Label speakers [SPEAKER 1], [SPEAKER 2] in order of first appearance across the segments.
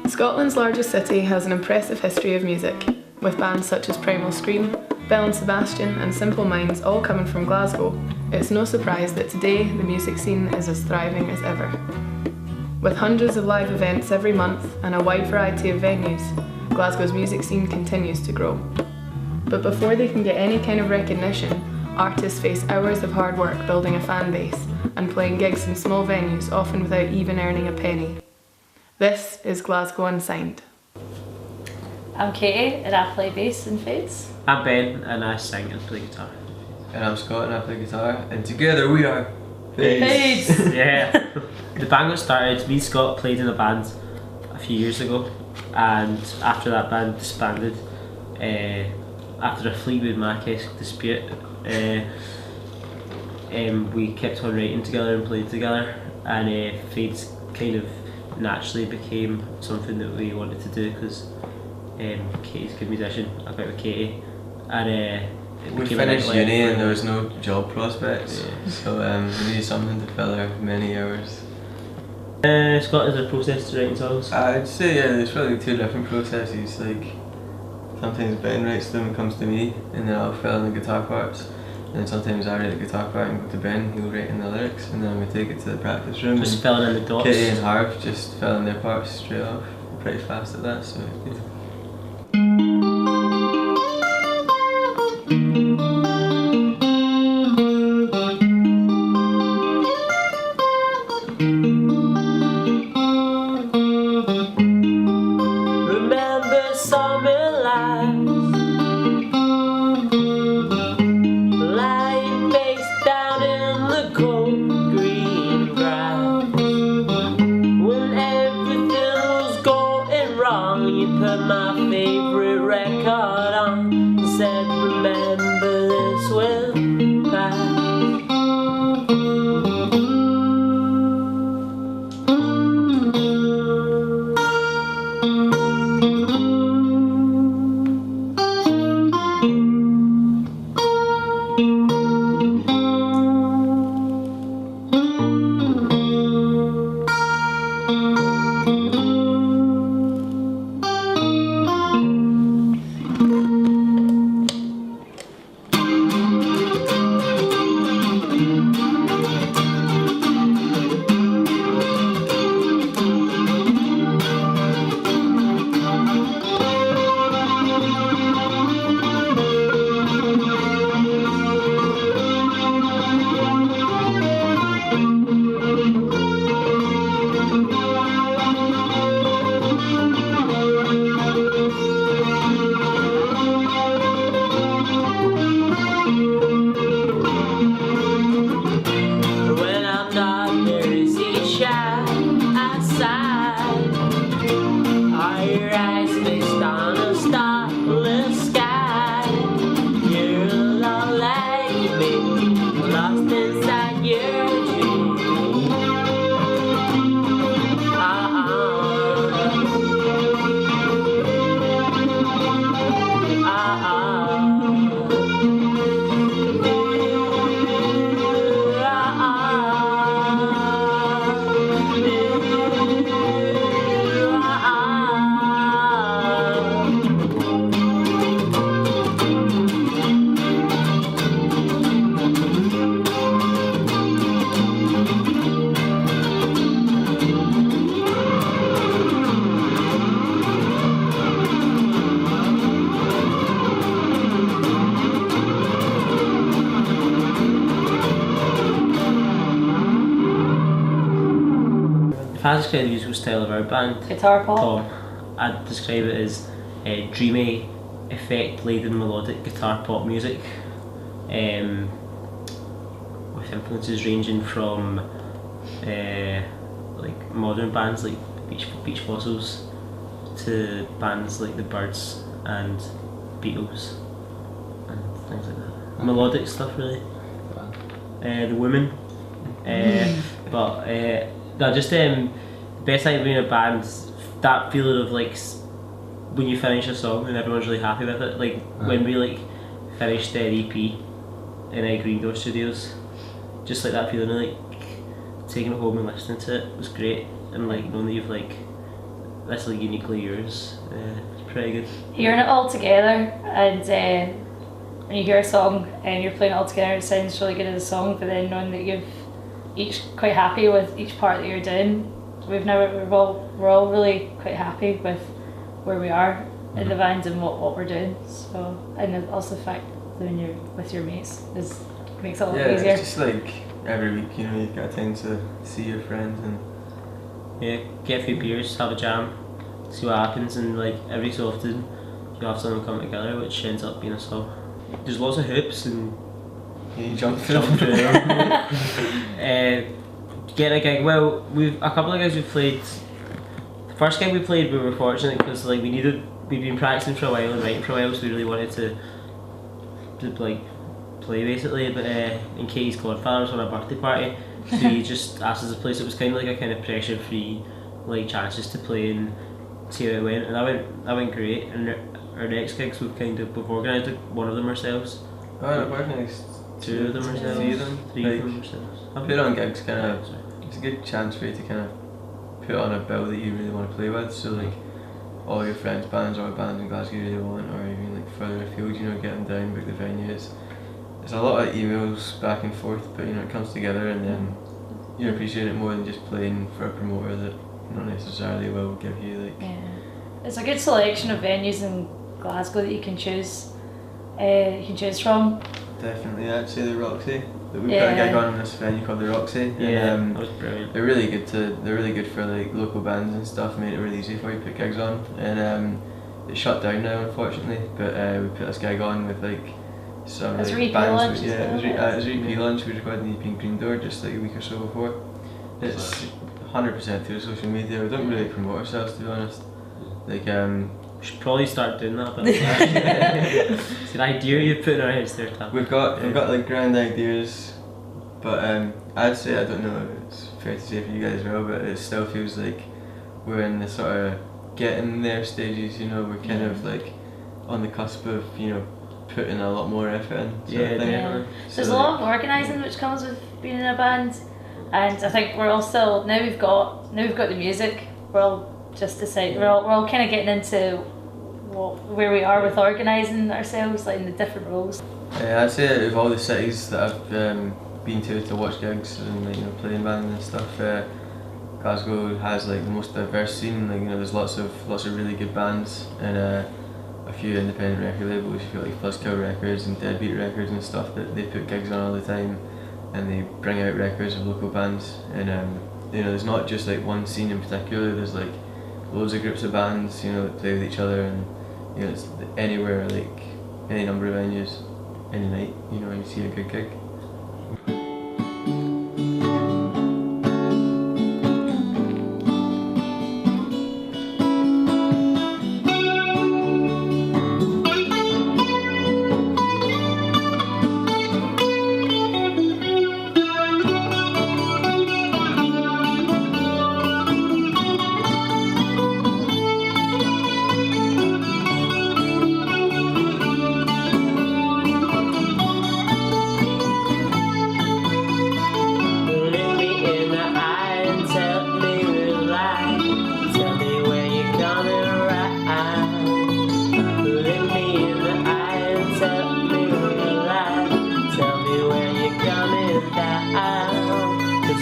[SPEAKER 1] Scotland's largest city has an impressive history of music, with bands such as Primal Scream, Belle and Sebastian and Simple Minds all coming from Glasgow. It's no surprise that today the music scene is as thriving as ever. With hundreds of live events every month and a wide variety of venues, Glasgow's music scene continues to grow. But before they can get any kind of recognition, artists face hours of hard work building a fan base and playing gigs in small venues, often without even earning a penny. This is Glasgow Unsigned.
[SPEAKER 2] I'm Katie and I play bass in Faiides.
[SPEAKER 3] I'm Ben and I sing and play guitar.
[SPEAKER 4] And I'm Scott and I play guitar, and together we are
[SPEAKER 2] Faiides!
[SPEAKER 3] Yeah. The band got started, me and Scott played in a band a few years ago, and after that band disbanded, after a Fleetwood Mac-esque dispute, we kept on writing together and played together, and Faiides kind of naturally became something that we wanted to do because Katie's a good musician. I got with Katie, and
[SPEAKER 4] we finished uni and there was no job prospects, so we needed something to fill our many hours.
[SPEAKER 3] Scott, is there a process to writing songs?
[SPEAKER 4] I'd say there's probably two different processes. Like sometimes Ben writes them and comes to me, and then I'll fill in the guitar parts. And then sometimes I write the guitar part and go to Ben, he'll write in the lyrics, and then we take it to the practice room.
[SPEAKER 3] Just filling in the dots.
[SPEAKER 4] Katie and Harv just fill in their parts straight off. We're pretty fast at that, so it's good.
[SPEAKER 3] Remember summer lights, lying face down in the cold green grass. When everything was going wrong, you put my favorite record on and said, remember this will pass. If I describe the musical style of our band,
[SPEAKER 2] Guitar pop.
[SPEAKER 3] Tom, I'd describe it as dreamy, effect-laden melodic guitar pop music, with influences ranging from like modern bands like Beach Fossils to bands like the Byrds and Beatles and things like that. Melodic stuff really. The Women, but no, just the best thing about being a band, that feeling of like when you finish a song and everyone's really happy with it. Like when we like finished the EP in Green Door Studios, just like that feeling of like taking it home and listening to it was great, and like knowing that you've like that's like uniquely yours. It's pretty good.
[SPEAKER 2] Hearing it all together, and when you hear a song and you're playing it all together, it sounds really good as a song. But then knowing that you've each quite happy with each part that you're doing, we're all really quite happy with where we are in the band and what we're doing. So, and also the fact that when you're with your mates makes it a lot easier.
[SPEAKER 4] It's just like every week, you know, you've got time to see your friends and
[SPEAKER 3] get a few beers, have a jam, see what happens, and like every so often you have someone come together, which ends up being a song. There's lots of hoops and
[SPEAKER 4] you jump
[SPEAKER 3] through them. Get a gig. Well, a couple of gigs we've played. The first gig we played, we were fortunate because like we'd been practicing for a while and writing for a while, so we really wanted to like play basically. But in Katie's godfather was on a birthday party, so he just asked us to play. So it was kind of like a kind of pressure-free like chances to play and see how it went, and that went great. And our next gigs we've organised one of them ourselves.
[SPEAKER 4] Oh, we've organised
[SPEAKER 3] two of them ourselves. Three of them ourselves.
[SPEAKER 4] Put on gigs it's a good chance for you to kind of put on a bill that you really want to play with. So like all your friends' bands or bands in Glasgow you really want, or even like further afield, you know, get them down, book the venues. There's a lot of emails back and forth, but you know it comes together, and then you appreciate it more than just playing for a promoter that not necessarily will give you like.
[SPEAKER 2] Yeah, it's a good selection of venues in Glasgow that you can choose. You can choose from.
[SPEAKER 4] Definitely, I'd say the Roxy. We've got a gig on in this venue called the Roxy.
[SPEAKER 3] Yeah,
[SPEAKER 4] and,
[SPEAKER 3] that was brilliant.
[SPEAKER 4] They're really good for like local bands and stuff. Made it really easy for you to put gigs on, and it shut down now unfortunately. But we put this gig on with like some
[SPEAKER 2] It was
[SPEAKER 4] like,
[SPEAKER 2] Reed
[SPEAKER 4] bands.
[SPEAKER 2] P.
[SPEAKER 4] It was Reed P.
[SPEAKER 3] Yeah.
[SPEAKER 4] Lunch. We recorded the EP in Green Door just like a week or so before. It's 100% through social media. We don't really promote ourselves, to be honest. Like
[SPEAKER 3] we should probably start doing that. But it's an idea you put in our heads there, Tam.
[SPEAKER 4] we've got like grand ideas, but I'd say, I don't know if it's fair to say for you guys as well, but it still feels like we're in the sort of getting there stages. You know, we're kind of like on the cusp of, you know, putting a lot more effort in.
[SPEAKER 2] Yeah.
[SPEAKER 4] So
[SPEAKER 2] There's a lot of organising which comes with being in a band, and I think we're all still now we've got the music. We're all just deciding. We're all kind of getting into where we are with organising ourselves, like in the different roles.
[SPEAKER 4] I'd say out of all the cities that I've been to watch gigs and like, you know, playing bands and stuff, Glasgow has like the most diverse scene. Like, you know, there's lots of really good bands and a few independent record labels. You got like Buzzkill Records and Deadbeat Records and stuff that they put gigs on all the time, and they bring out records of local bands. And you know, there's not just like one scene in particular. There's like loads of groups of bands, you know, that play with each other, and you know, it's anywhere, like any number of venues, any night, you know, you see a good gig.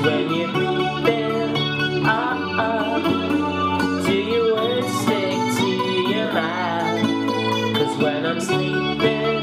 [SPEAKER 3] When you're breathing, do your words stick to your mind? 'Cause when I'm sleeping,